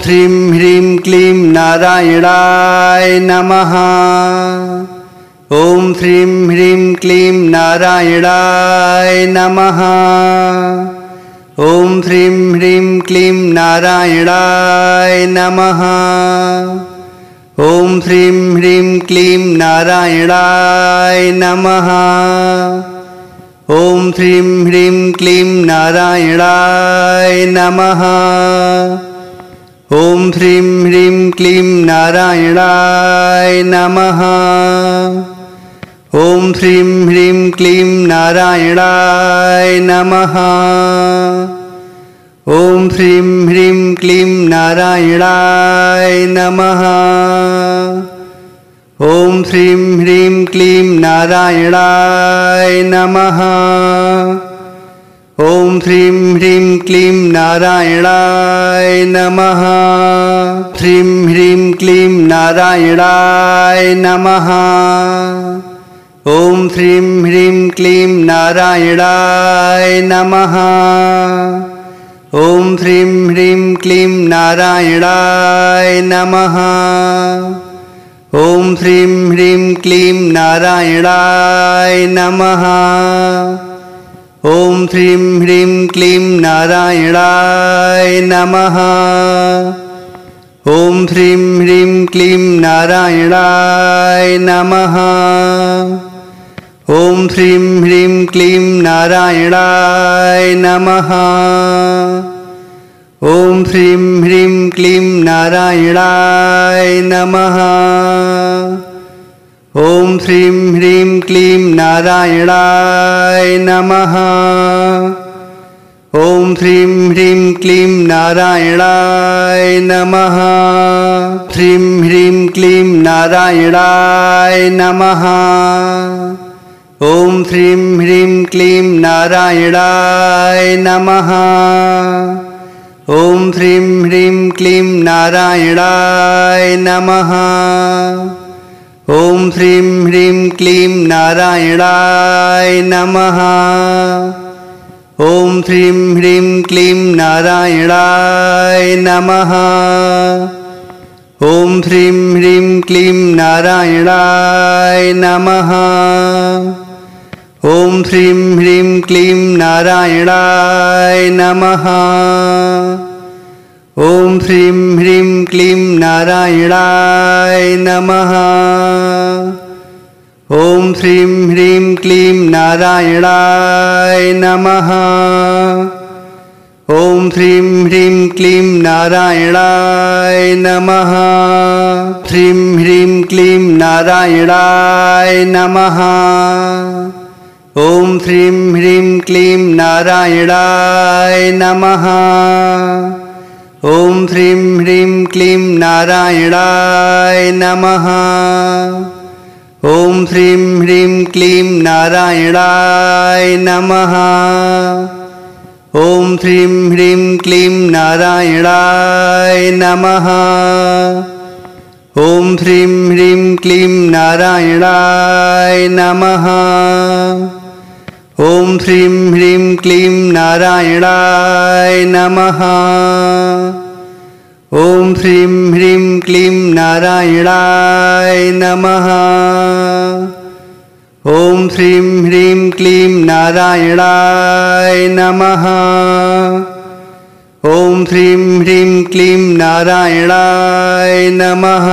ह्रीं ह्रीं क्लीं नारायणाय नमः। ॐ ह्रीं ह्रीं क्लीं नारायणाय नमः। ॐ ह्रीं ह्रीं क्लीं नारायणाय नमः। ॐ ह्रीं ह्रीं क्लीं नारायणाय नमः। ॐ ह्रीं ह्रीं क्लीं नारायणाय नमः। ॐ ह्रीं ह्रीं क्लीं नारायणाय नमः। ॐ ह्रीं ह्रीं क्लीं नारायणाय नमः। ॐ ह्रीं ह्रीं क्लीं नारायणाय नमः। ॐ ह्रीं ह्रीं क्लीं नारायणाय नमः। ॐ ह्रीं ह्रीं क्लीं नारायणाय नमः। ह्रीं ह्रीं क्लीं नारायणाय नमः। ॐ ह्रीं ह्रीं क्लीं नारायणाय नमः। ॐ ह्रीं ह्रीं क्लीं नारायणाय नमः। ॐ ह्रीं ह्रीं क्लीं नारायणाय नमः। ॐ ह्रीं ह्रीं क्लीं नारायणाय नमः। ॐ ह्रीं ह्रीं क्लीं नारायणाय नमः। ॐ ह्रीं ह्रीं क्लीं नारायणाय नमः। ॐ ह्रीं ह्रीं क्लीं नारायणाय नमः। ॐ ह्रीं ह्रीं क्लीं नारायणाय नमः। ॐ ह्रीं ह्रीं क्लीं नारायणाय नमः। ह्रीं ह्रीं क्लीं नारायणाय नमः। ॐ ह्रीं ह्रीं क्लीं नारायणाय नमः। ॐ ह्रीं ह्रीं क्लीं नारायणाय नमः। ॐ ह्रीं ह्रीं क्लीं नारायणाय नमः। ॐ ह्रीं ह्रीं क्लीं नारायणाय नमः। ॐ ह्रीं ह्रीं क्लीं नारायणाय नमः। ॐ ह्रीं ह्रीं क्लीं नारायणाय नमः। ॐ ह्रीं ह्रीं क्लीं नारायणाय नमः। ॐ ह्रीं ह्रीं क्लीं नारायणाय नमः। ॐ ह्रीं ह्रीं क्लीं नारायणाय नमः। ह्रीं ह्रीं क्लीं नारायणाय नमः। ॐ ह्रीं ह्रीं क्लीं नारायणाय नमः। ॐ ह्रीं ह्रीं क्लीं नारायणाय नमः। ॐ ह्रीं ह्रीं क्लीं नारायणाय नमः। ॐ ह्रीं ह्रीं क्लीं नारायणाय नमः। ॐ ह्रीं ह्रीं क्लीं नारायणाय नमः। ॐ ह्रीं ह्रीं क्लीं नारायणाय नमः। ॐ ह्रीं ह्रीं क्लीं नारायणाय नमः। ॐ ह्रीं ह्रीं क्लीं नारायणाय नमः। ॐ ह्रीं ह्रीं क्लीं नारायणाय नमः।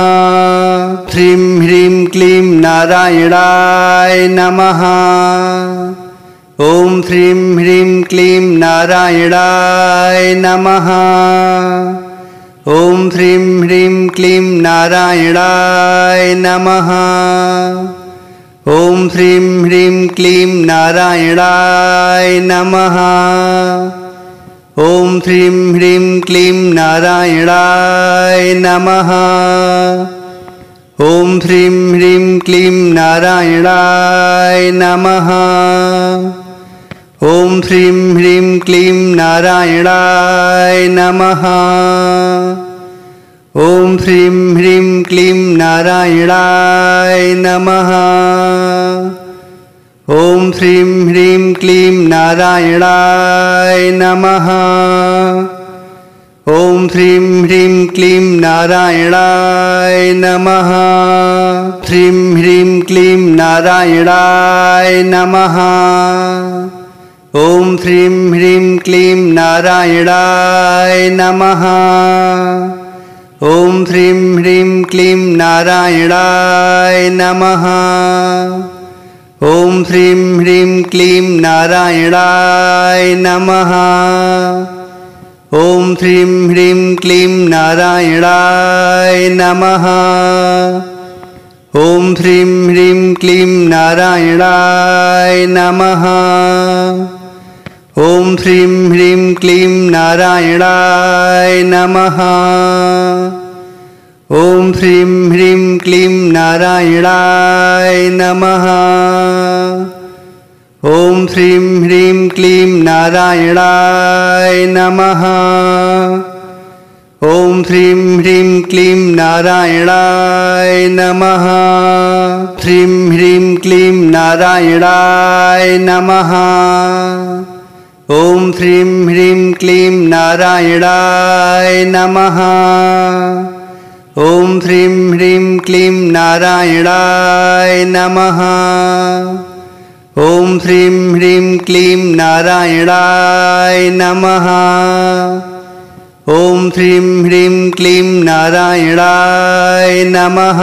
ह्रीं ह्रीं क्लीं नारायणाय नमः। ॐ ह्रीं ह्रीं क्लीं नारायणाय नमः। ॐ ह्रीं ह्रीं क्लीं नारायणाय नमः। ॐ ह्रीं ह्रीं क्लीं नारायणाय नमः। ॐ ह्रीं ह्रीं क्लीं नारायणाय नमः। ॐ ह्रीं ह्रीं क्लीं नारायणाय नमः। ॐ ह्रीं ह्रीं क्लीं नारायणाय नमः। ॐ ह्रीं ह्रीं क्लीं नारायणाय नमः। ॐ ह्रीं ह्रीं क्लीं नारायणाय नमः। ॐ श्रीं ह्रीं क्लीं नारायणाय नमः। श्रीं ह्रीं क्लीं नारायणाय नमः। ॐ श्रीं ह्रीं क्लीं नारायणाय नमः। ॐ श्रीं ह्रीं क्लीं नारायणाय नमः। ॐ श्रीं ह्रीं क्लीं नारायणाय नमः। ॐ श्रीं ह्रीं क्लीं नारायणाय नमः। ॐ श्रीं ह्रीं क्लीं नारायणाय नमः। ॐ श्रीं ह्रीं क्लीं नारायणाय नमः। ॐ श्रीं ह्रीं क्लीं नारायणाय नमः। ॐ श्रीं ह्रीं क्लीं नारायणाय नमः। ॐ श्रीं ह्रीं क्लीं नारायणाय नमः। श्रीं ह्रीं क्लीं नारायणाय नमः। ॐ श्रीं ह्रीं क्लीं नारायणाय नमः। ॐ श्रीं ह्रीं क्लीं नारायणाय नमः। ॐ श्रीं ह्रीं क्लीं नारायणाय नमः। ॐ श्रीं ह्रीं क्लीं नारायणाय नमः।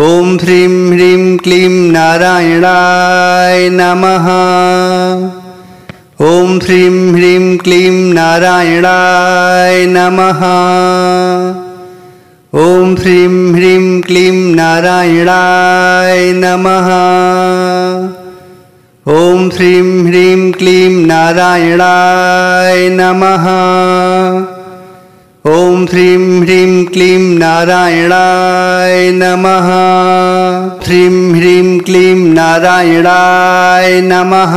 ॐ श्रीं ह्रीं क्लीं नारायणाय नमः। ॐ श्रीं ह्रीं क्लीं नारायणाय नमः। ॐ श्रीं ह्रीं क्लीं नारायणाय नमः। ॐ श्रीं ह्रीं क्लीं नारायणाय नमः। ॐ श्रीं ह्रीं क्लीं नारायणाय नमः। श्रीं ह्रीं क्लीं नारायणाय नमः।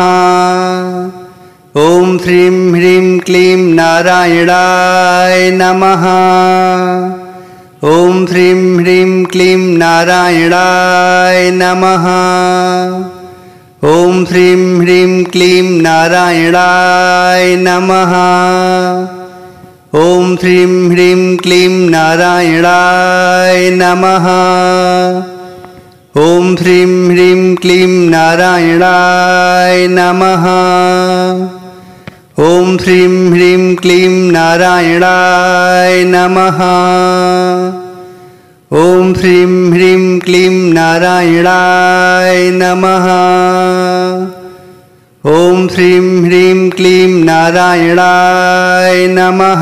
ॐ श्रीं ह्रीं क्लीं नारायणाय नमः। ॐ श्रीं ह्रीं क्लीं नारायणाय नमः। ॐ श्रीं ह्रीं क्लीं नारायणाय नमः। ॐ श्रीं ह्रीं क्लीं नारायणाय नमः। ॐ श्रीं ह्रीं क्लीं नारायणाय नमः। ॐ श्रीं ह्रीं क्लीं नारायणाय नमः। ॐ श्रीं ह्रीं क्लीं नारायणाय नमः। ॐ श्रीं ह्रीं क्लीं नारायणाय नमः।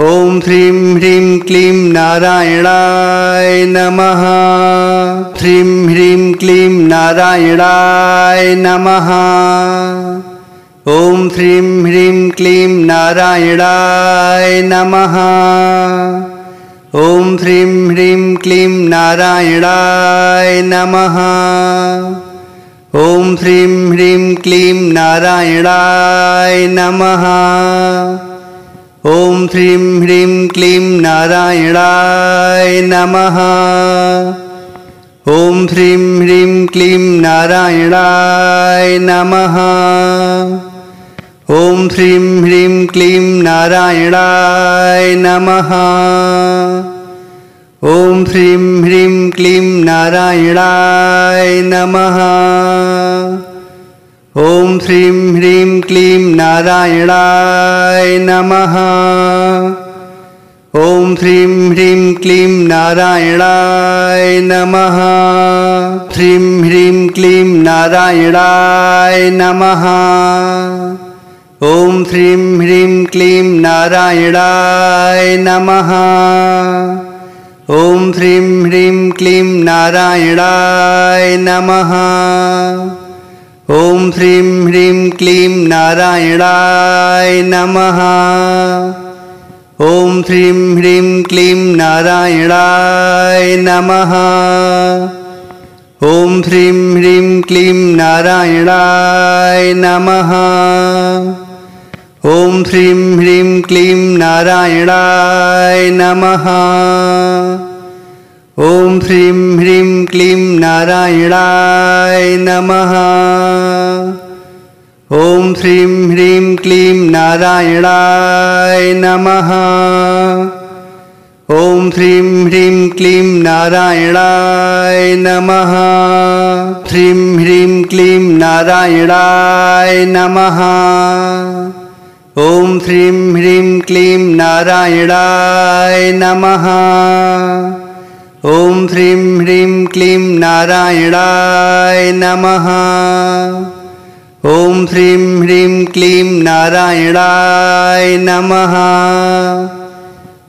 ॐ श्रीं ह्रीं क्लीं नारायणाय नमः। श्रीं ह्रीं क्लीं नारायणाय नमः। ॐ श्रीं ह्रीं क्लीं नारायणाय नमः। ॐ श्रीं ह्रीं क्लीं नारायणाय नमः। ॐ श्रीं ह्रीं क्लीं नारायणाय नमः। ॐ श्रीं ह्रीं क्लीं नारायणाय नमः। ॐ श्रीं ह्रीं क्लीं नारायणाय नमः। ॐ श्रीं ह्रीं क्लीं नारायणाय नमः। ॐ श्रीं ह्रीं क्लीं नारायणाय नमः। ॐ श्रीं ह्रीं क्लीं नारायणाय नमः। ॐ श्रीं ह्रीं क्लीं नारायणाय नमः। श्रीं ह्रीं क्लीं नारायणाय नमः। ॐ श्रीं ह्रीं क्लीं नारायणाय नमः। ॐ श्रीं ह्रीं क्लीं नारायणाय नमः। ॐ श्रीं ह्रीं क्लीं नारायणाय नमः। ॐ श्रीं ह्रीं क्लीं नारायणाय नमः। ॐ श्रीं ह्रीं क्लीं नारायणाय नमः। ॐ श्रीं ह्रीं क्लीं नारायणाय नमः। ॐ श्रीं ह्रीं क्लीं नारायणाय नमः। ॐ श्रीं ह्रीं क्लीं नारायणाय नमः। ॐ श्रीं ह्रीं क्लीं नारायणाय नमः। श्रीं ह्रीं क्लीं नारायणाय नमः। ॐ श्रीं ह्रीं क्लीं नारायणाय नमः। ॐ श्रीं ह्रीं क्लीं नारायणाय नमः। ॐ श्रीं ह्रीं क्लीं नारायणाय नमः।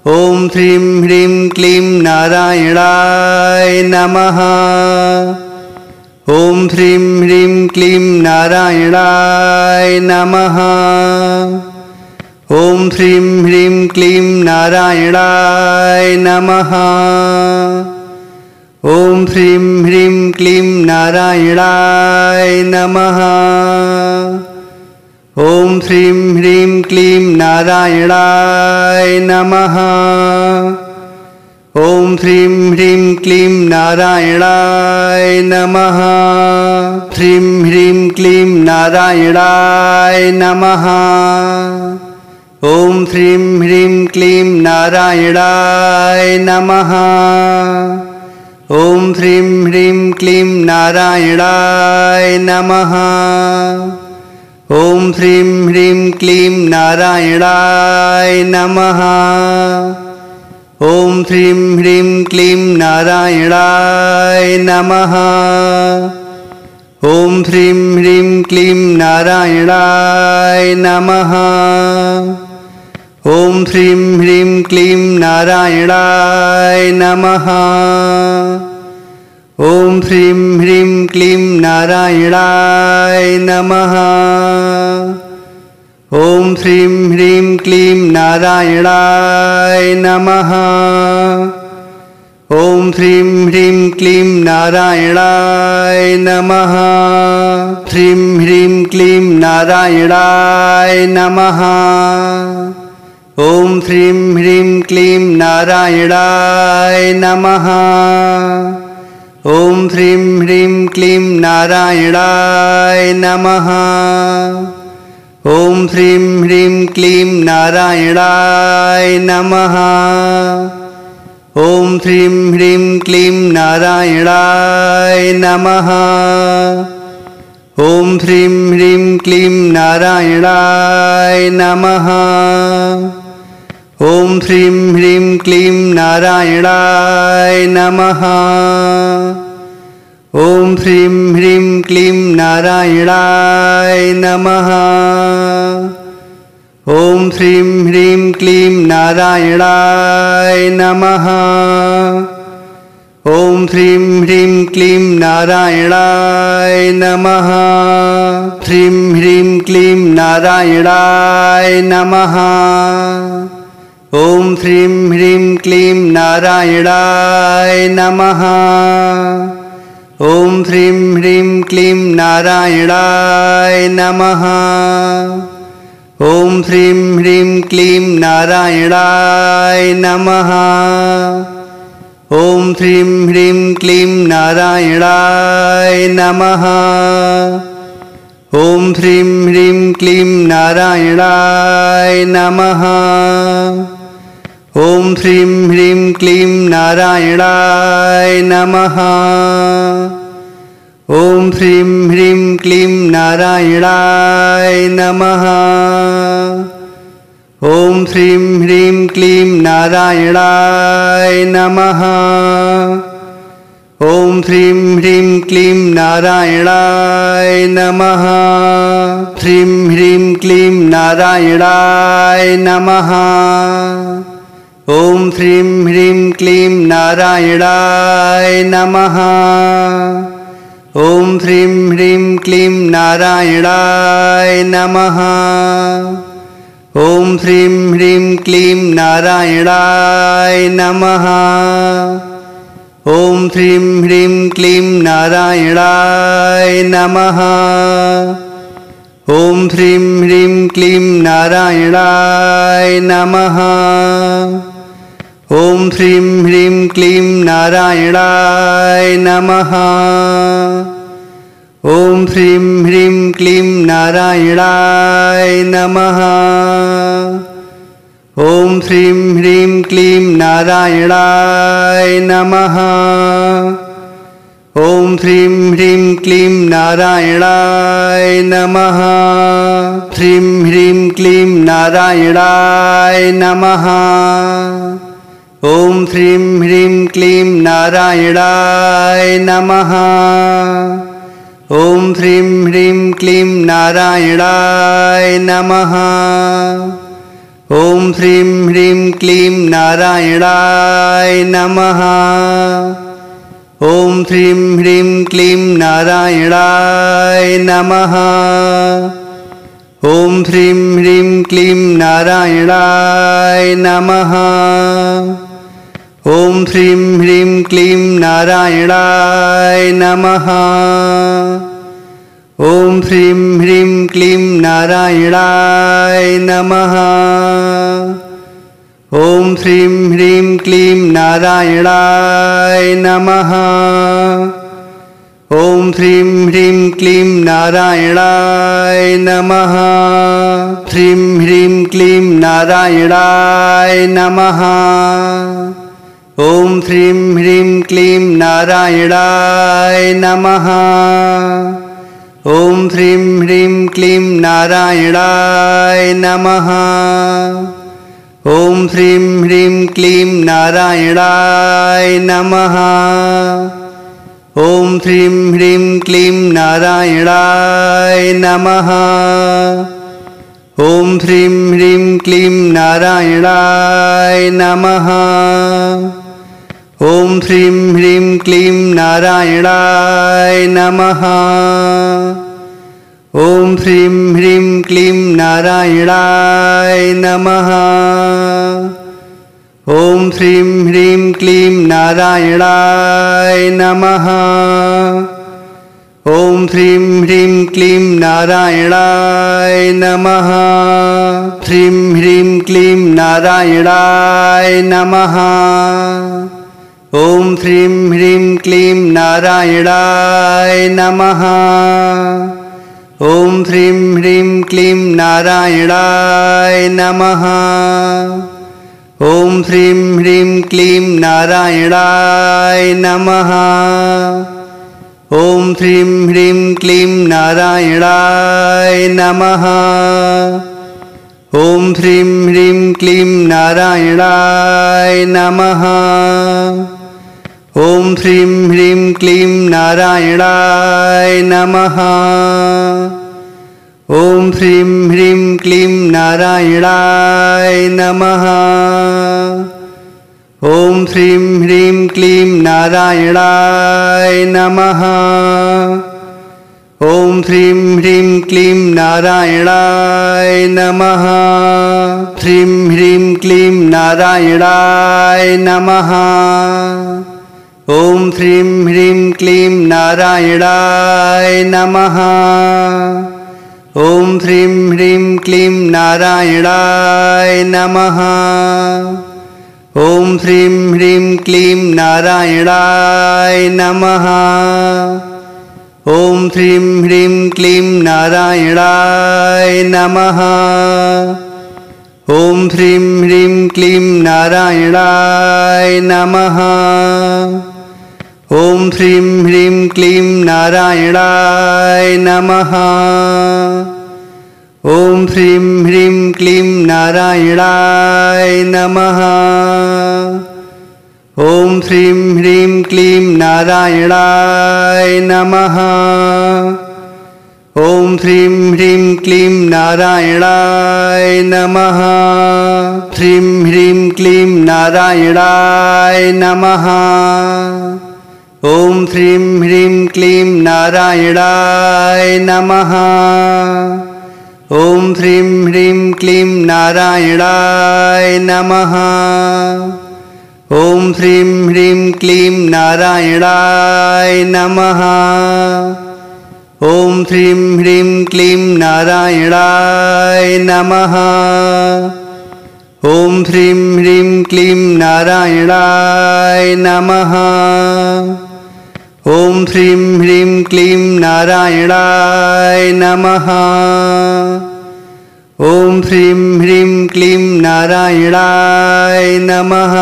ॐ श्रीं ह्रीं क्लीं नारायणाय नमः। ॐ श्रीं ह्रीं क्लीं नारायणाय नमः। ॐ श्रीं ह्रीं क्लीं नारायणाय नमः। ॐ श्रीं ह्रीं क्लीं नारायणाय नमः। ॐ श्रीं ह्रीं क्लीं नारायणाय नमः। ॐ श्रीं ह्रीं क्लीं नारायणाय नमः। श्रीं ह्रीं क्लीं नारायणाय नमः। ॐ श्रीं ह्रीं क्लीं नारायणाय नमः। ॐ श्रीं ह्रीं क्लीं नारायणाय नमः। ॐ श्रीं ह्रीं क्लीं नारायणाय नमः। ॐ श्रीं ह्रीं क्लीं नारायणाय नमः। ॐ श्रीं ह्रीं क्लीं नारायणाय नमः। ॐ श्रीं ह्रीं क्लीं नारायणाय नमः। ॐ श्रीं ह्रीं क्लीं नारायणाय नमः। ॐ श्रीं ह्रीं क्लीं नारायणाय नमः। ॐ श्रीं ह्रीं क्लीं नारायणाय नमः। श्रीं ह्रीं क्लीं नारायणाय नमः। ॐ श्रीं ह्रीं क्लीं नारायणाय नमः। ॐ श्रीं ह्रीं क्लीं नारायणाय नमः। ॐ श्रीं ह्रीं क्लीं नारायणाय नमः। ॐ श्रीं ह्रीं क्लीं नारायणाय नमः। ॐ श्रीं ह्रीं क्लीं नारायणाय नमः। ॐ श्रीं ह्रीं क्लीं नारायणाय नमः। ॐ श्रीं ह्रीं क्लीं नारायणाय नमः। ॐ श्रीं ह्रीं क्लीं नारायणाय नमः। ॐ श्रीं ह्रीं क्लीं नारायणाय नमः। श्रीं ह्रीं क्लीं नारायणाय नमः। ॐ श्रीं ह्रीं क्लीं नारायणाय नमः। ॐ श्रीं ह्रीं क्लीं नारायणाय नमः। ॐ श्रीं ह्रीं क्लीं नारायणाय नमः। ॐ श्रीं ह्रीं क्लीं नारायणाय नमः। ॐ श्रीं ह्रीं क्लीं नारायणाय नमः। ॐ श्रीं ह्रीं क्लीं नारायणाय नमः। ॐ श्रीं ह्रीं क्लीं नारायणाय नमः। ॐ श्रीं ह्रीं क्लीं नारायणाय नमः। ॐ श्रीं ह्रीं क्लीं नारायणाय नमः। श्रीं ह्रीं क्लीं नारायणाय नमः। ॐ श्रीं ह्रीं क्लीं नारायणाय नमः। ॐ श्रीं ह्रीं क्लीं नारायणाय नमः। ॐ श्रीं ह्रीं क्लीं नारायणाय नमः। ॐ श्रीं ह्रीं क्लीं नारायणाय नमः। ॐ श्रीं ह्रीं क्लीं नारायणाय नमः। ॐ श्रीं ह्रीं क्लीं नारायणाय नमः। ॐ श्रीं ह्रीं क्लीं नारायणाय नमः। ॐ श्रीं ह्रीं क्लीं नारायणाय नमः। ॐ श्रीं ह्रीं क्लीं नारायणाय नमः। श्रीं ह्रीं क्लीं नारायणाय नमः। ॐ श्रीं ह्रीं क्लीं नारायणाय नमः। ॐ श्रीं ह्रीं क्लीं नारायणाय नमः। ॐ श्रीं ह्रीं क्लीं नारायणाय नमः। ॐ श्रीं ह्रीं क्लीं नारायणाय नमः। ॐ श्रीं ह्रीं क्लीं नारायणाय नमः। ॐ श्रीं ह्रीं क्लीं नारायणाय नमः। ॐ श्रीं ह्रीं क्लीं नारायणाय नमः। ॐ श्रीं ह्रीं क्लीं नारायणाय नमः। ॐ श्रीं ह्रीं क्लीं नारायणाय नमः। श्रीं ह्रीं क्लीं नारायणाय नमः। ॐ श्रीं ह्रीं क्लीं नारायणाय नमः। ॐ श्रीं ह्रीं क्लीं नारायणाय नमः। ॐ श्रीं ह्रीं क्लीं नारायणाय नमः। ॐ श्रीं ह्रीं क्लीं नारायणाय नमः। ॐ श्रीं ह्रीं क्लीं नारायणाय नमः। ॐ श्रीं ह्रीं क्लीं नारायणाय नमः। ॐ श्रीं ह्रीं क्लीं नारायणाय नमः। ॐ श्रीं ह्रीं क्लीं नारायणाय नमः। ॐ श्रीं ह्रीं क्लीं नारायणाय नमः। श्रीं ह्रीं क्लीं नारायणाय नमः। ॐ श्रीं ह्रीं क्लीं नारायणाय नमः। ॐ श्रीं ह्रीं क्लीं नारायणाय नमः। ॐ श्रीं ह्रीं क्लीं नारायणाय नमः। ॐ श्रीं ह्रीं क्लीं नारायणाय नमः। ॐ श्रीं ह्रीं क्लीं नारायणाय नमः। ॐ श्रीं ह्रीं क्लीं नारायणाय नमः। ॐ श्रीं ह्रीं क्लीं नारायणाय नमः। ॐ श्रीं ह्रीं क्लीं नारायणाय नमः। ॐ श्रीं ह्रीं क्लीं नारायणाय नमः। श्रीं ह्रीं क्लीं नारायणाय नमः। ॐ श्रीं ह्रीं क्लीं नारायणाय नमः। ॐ श्रीं ह्रीं क्लीं नारायणाय नमः। ॐ श्रीं ह्रीं क्लीं नारायणाय नमः। ॐ श्रीं ह्रीं क्लीं नारायणाय नमः। ॐ श्रीं ह्रीं क्लीं नारायणाय नमः। ॐ श्रीं ह्रीं क्लीं नारायणाय नमः। ॐ श्रीं ह्रीं क्लीं नारायणाय नमः। ॐ श्रीं ह्रीं क्लीं नारायणाय नमः। ॐ श्रीं ह्रीं क्लीं नारायणाय नमः। श्रीं ह्रीं क्लीं नारायणाय नमः। ॐ श्रीं ह्रीं क्लीं नारायणाय नमः। ॐ श्रीं ह्रीं क्लीं नारायणाय नमः। ॐ श्रीं ह्रीं क्लीं नारायणाय नमः। ॐ श्रीं ह्रीं क्लीं नारायणाय नमः। ॐ श्रीं ह्रीं क्लीं नारायणाय नमः। ॐ श्रीं ह्रीं क्लीं नारायणाय नमः। ॐ श्रीं ह्रीं क्लीं नारायणाय नमः।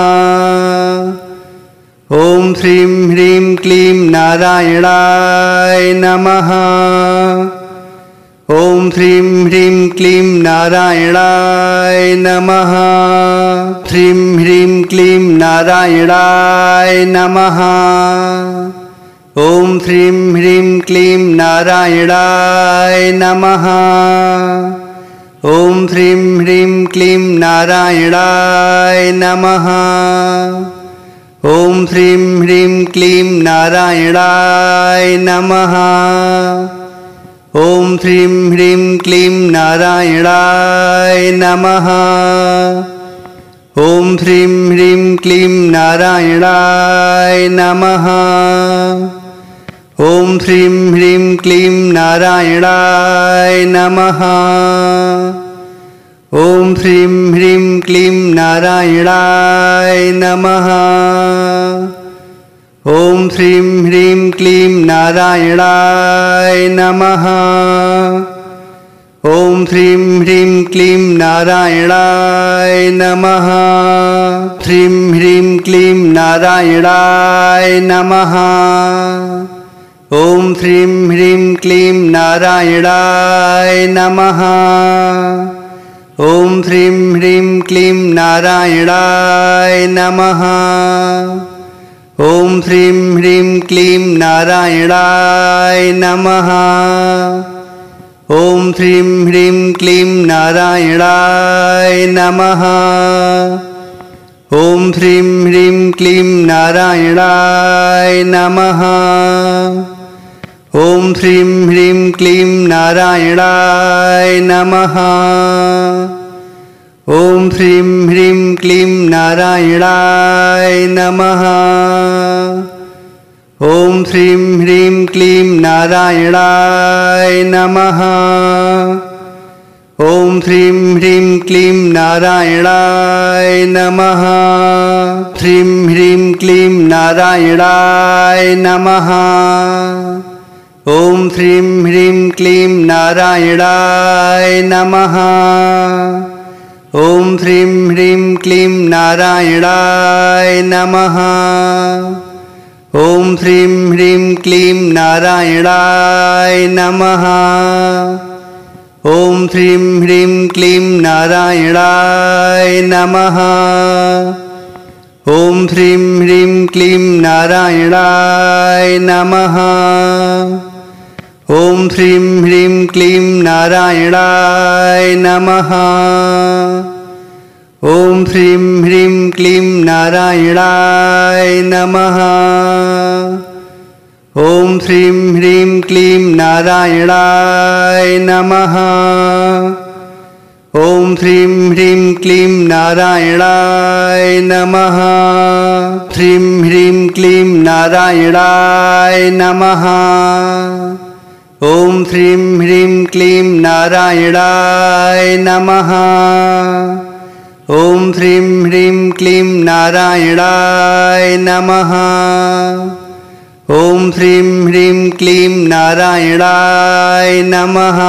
ॐ श्रीं ह्रीं क्लीं नारायणाय नमः। ॐ श्रीं ह्रीं क्लीं नारायणाय नमः। श्रीं ह्रीं क्लीं नारायणाय नमः। ॐ श्रीं ह्रीं क्लीं नारायणाय नमः। ॐ श्रीं ह्रीं क्लीं नारायणाय नमः। ॐ श्रीं ह्रीं क्लीं नारायणाय नमः। ॐ श्रीं ह्रीं क्लीं नारायणाय नमः। ॐ श्रीं ह्रीं क्लीं नारायणाय नमः। ॐ श्रीं ह्रीं क्लीं नारायणाय नमः। ॐ श्रीं ह्रीं क्लीं नारायणाय नमः। ॐ श्रीं ह्रीं क्लीं नारायणाय नमः। ॐ श्रीं ह्रीं क्लीं नारायणाय नमः। श्रीं ह्रीं क्लीं नारायणाय नमः। ॐ श्रीं ह्रीं क्लीं नारायणाय नमः। ॐ श्रीं ह्रीं क्लीं नारायणाय नमः। ॐ श्रीं ह्रीं क्लीं नारायणाय नमः। ॐ श्रीं ह्रीं क्लीं नारायणाय नमः। ॐ श्रीं ह्रीं क्लीं नारायणाय नमः। ॐ श्रीं ह्रीं क्लीं नारायणाय नमः। ॐ श्रीं ह्रीं क्लीं नारायणाय नमः। ॐ श्रीं ह्रीं क्लीं नारायणाय नमः। ॐ श्रीं ह्रीं क्लीं नारायणाय नमः। श्रीं ह्रीं क्लीं नारायणाय नमः। ॐ श्रीं ह्रीं क्लीं नारायणाय नमः। ॐ श्रीं ह्रीं क्लीं नारायणाय नमः। ॐ श्रीं ह्रीं क्लीं नारायणाय नमः। ॐ श्रीं ह्रीं क्लीं नारायणाय नमः। ॐ श्रीं ह्रीं क्लीं नारायणाय नमः। ॐ श्रीं ह्रीं क्लीं नारायणाय नमः। ॐ श्रीं ह्रीं क्लीं नारायणाय नमः। ॐ श्रीं ह्रीं क्लीं नारायणाय नमः। ॐ श्रीं ह्रीं क्लीं नारायणाय नमः। श्रीं ह्रीं क्लीं नारायणाय नमः। ॐ श्रीं ह्रीं क्लीं नारायणाय नमः। ॐ श्रीं ह्रीं क्लीं नारायणाय नमः। ॐ श्रीं ह्रीं क्लीं नारायणाय नमः।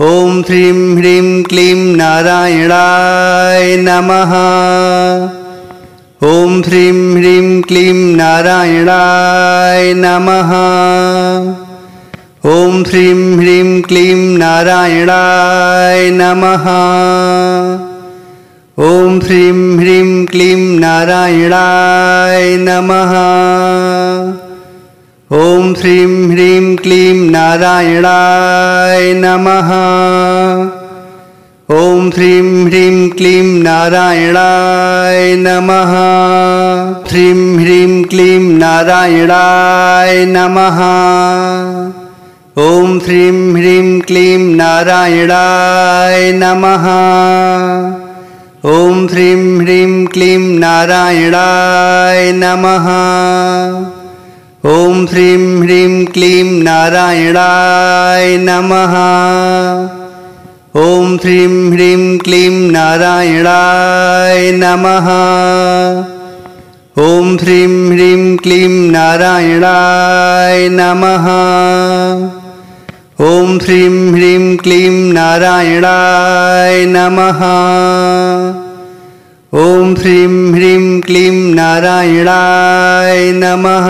ॐ श्रीं ह्रीं क्लीं नारायणाय नमः। ॐ श्रीं ह्रीं क्लीं नारायणाय नमः। ॐ श्रीं ह्रीं क्लीं नारायणाय नमः। ॐ श्रीं ह्रीं क्लीं नारायणाय नमः। ॐ श्रीं ह्रीं क्लीं नारायणाय नमः। ॐ श्रीं ह्रीं क्लीं नारायणाय नमः। श्रीं ह्रीं क्लीं नारायणाय नमः। ॐ श्रीं ह्रीं क्लीं नारायणाय नमः। ॐ श्रीं ह्रीं क्लीं नारायणाय नमः। ॐ श्रीं ह्रीं क्लीं नारायणाय नमः। ॐ श्रीं ह्रीं क्लीं नारायणाय नमः। ॐ श्रीं ह्रीं क्लीं नारायणाय नमः। ॐ श्रीं ह्रीं क्लीं नारायणाय नमः। ॐ श्रीं ह्रीं क्लीं नारायणाय नमः।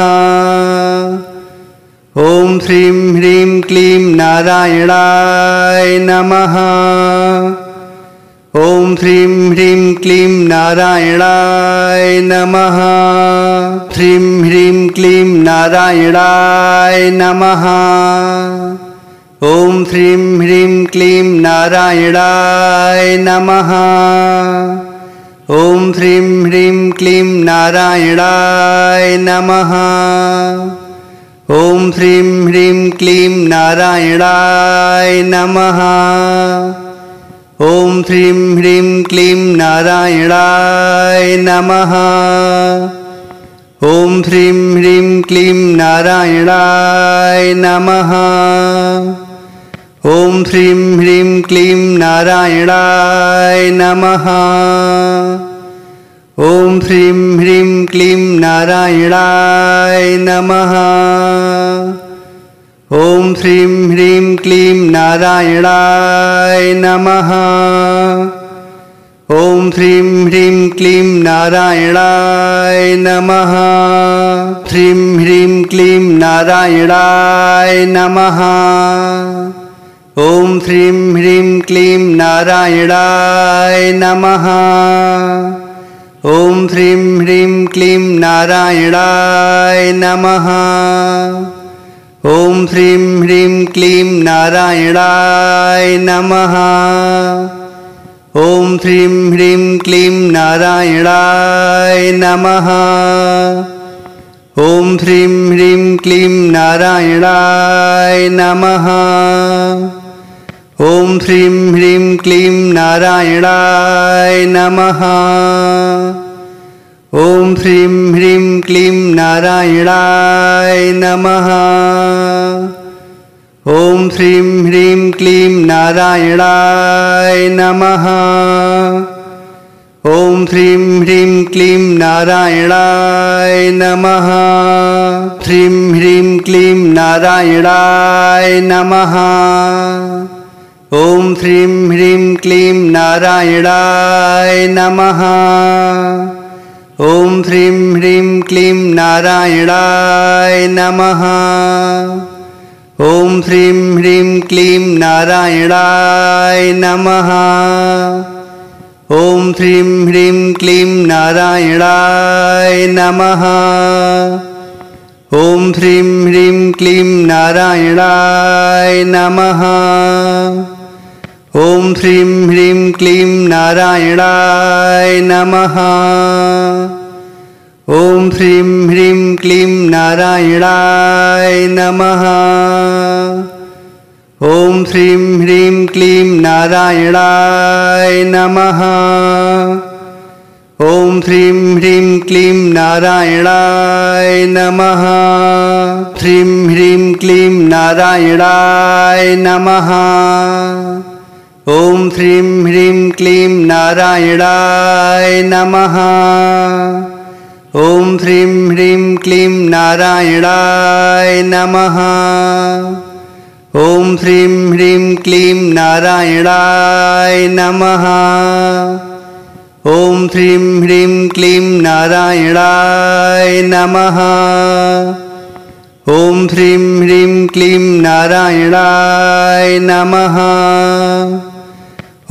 ॐ श्रीं ह्रीं क्लीं नारायणाय नमः। ॐ श्रीं ह्रीं क्लीं नारायणाय नमः। श्रीं ह्रीं क्लीं नारायणाय नमः। ॐ श्रीं ह्रीं क्लीं नारायणाय नमः। ॐ श्रीं ह्रीं क्लीं नारायणाय नमः। ॐ श्रीं ह्रीं क्लीं नारायणाय नमः। ॐ श्रीं ह्रीं क्लीं नारायणाय नमः। ॐ श्रीं ह्रीं क्लीं नारायणाय नमः। ॐ श्रीं ह्रीं क्लीं नारायणाय नमः। ॐ श्रीं ह्रीं क्लीं नारायणाय नमः। ॐ श्रीं ह्रीं क्लीं नारायणाय नमः। ॐ श्रीं ह्रीं क्लीं नारायणाय नमः। श्रीं ह्रीं क्लीं नारायणाय नमः। ॐ श्रीं ह्रीं क्लीं नारायणाय नमः। ॐ श्रीं ह्रीं क्लीं नारायणाय नमः। ॐ श्रीं ह्रीं क्लीं नारायणाय नमः। ॐ श्रीं ह्रीं क्लीं नारायणाय नमः। ॐ श्रीं ह्रीं क्लीं नारायणाय नमः। ॐ श्रीं ह्रीं क्लीं नारायणाय नमः। ॐ श्रीं ह्रीं क्लीं नारायणाय नमः। ॐ श्रीं ह्रीं क्लीं नारायणाय नमः। ॐ श्रीं ह्रीं क्लीं नारायणाय नमः। श्रीं ह्रीं क्लीं नारायणाय नमः। ॐ श्रीं ह्रीं क्लीं नारायणाय नमः। ॐ श्रीं ह्रीं क्लीं नारायणाय नमः। ॐ श्रीं ह्रीं क्लीं नारायणाय नमः। ॐ श्रीं ह्रीं क्लीं नारायणाय नमः। ॐ श्रीं ह्रीं क्लीं नारायणाय नमः। ॐ श्रीं ह्रीं क्लीं नारायणाय नमः। ॐ श्रीं ह्रीं क्लीं नारायणाय नमः। ॐ श्रीं ह्रीं क्लीं नारायणाय नमः। ॐ श्रीं ह्रीं क्लीं नारायणाय नमः। श्रीं ह्रीं क्लीं नारायणाय नमः। ॐ श्रीं ह्रीं क्लीं नारायणाय नमः। ॐ श्रीं ह्रीं क्लीं नारायणाय नमः। ॐ श्रीं ह्रीं क्लीं नारायणाय नमः। ॐ श्रीं ह्रीं क्लीं नारायणाय नमः। ॐ श्रीं ह्रीं क्लीं नारायणाय नमः।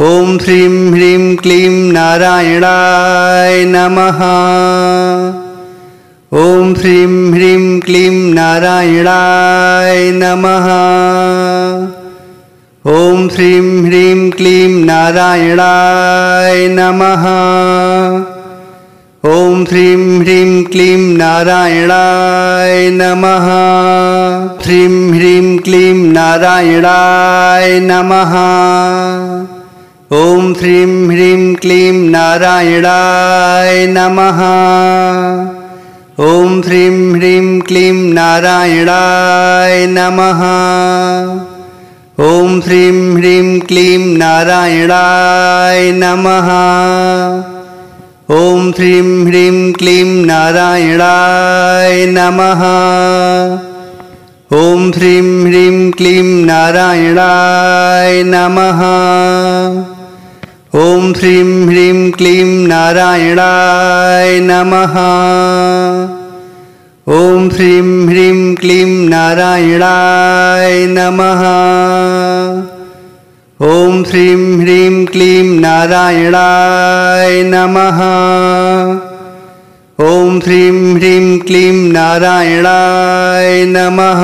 ॐ श्रीं ह्रीं क्लीं नारायणाय नमः। ॐ श्रीं ह्रीं क्लीं नारायणाय नमः। ॐ श्रीं ह्रीं क्लीं नारायणाय नमः। ॐ श्रीं ह्रीं क्लीं नारायणाय नमः। श्रीं ह्रीं क्लीं नारायणाय नमः। ॐ श्रीं ह्रीं क्लीं नारायणाय नमः। ॐ श्रीं ह्रीं क्लीं नारायणाय नमः। ॐ श्रीं ह्रीं क्लीं नारायणाय नमः। ॐ श्रीं ह्रीं क्लीं नारायणाय नमः। ॐ श्रीं ह्रीं क्लीं नारायणाय नमः। ॐ श्रीं ह्रीं क्लीं नारायणाय नमः। ॐ श्रीं ह्रीं क्लीं नारायणाय नमः। ॐ श्रीं ह्रीं क्लीं नारायणाय नमः। ॐ श्रीं ह्रीं क्लीं नारायणाय नमः।